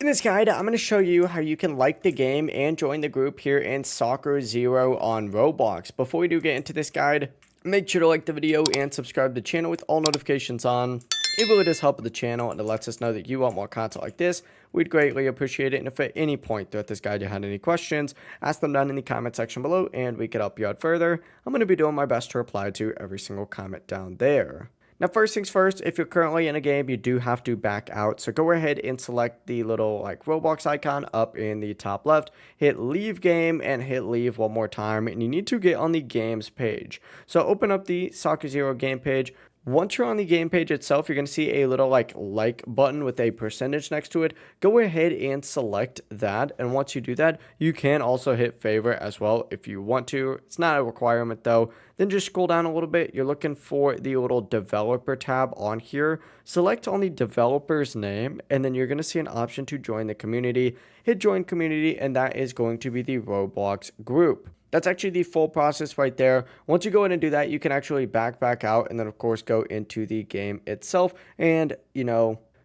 In this guide, I'm going to show you how you can like the game and join the group here in Soccer Zero on Roblox. Before we do get into this guide, make sure to like the video and subscribe to the channel with all notifications on. It really does help the channel and it lets us know that you want more content like this. We'd greatly appreciate it. And if at any point throughout this guide you had any questions, ask them down in the comment section below and we could help you out further. I'm going to be doing my best to reply to every single comment down there. Now, first things first, if you're currently in a game, you do have to back out. So go ahead and select the little Roblox icon up in the top left, hit leave game and hit leave one more time. And you need to get on the games page. So open up the Soccer Zero game page. Once you're on the game page itself, you're going to see a little like button with a percentage next to it. Go ahead and select that. And once you do that, you can also hit favorite as well if you want to. It's not a requirement though. Then just scroll down a little bit. You're looking for the little developer tab on here. Select on the developer's name, and then you're going to see an option to join the community. Hit join community, and that is going to be the Roblox group. That's actually the full process right there. Once you go in and do that, you can actually back out and then of course go into the game itself. And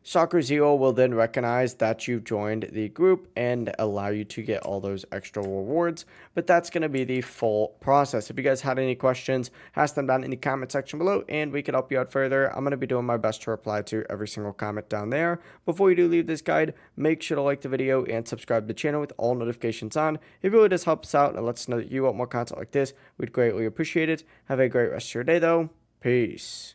Soccer Zero will then recognize that you've joined the group and allow you to get all those extra rewards. But that's going to be the full process. If you guys had any questions, ask them down in the comment section below and we can help you out further. I'm going to be doing my best to reply to every single comment down there. Before you do leave this guide, make sure to like the video and subscribe to the channel with all notifications on. It really does help us out and lets us know that you want more content like this. We'd greatly appreciate it. Have a great rest of your day though. Peace.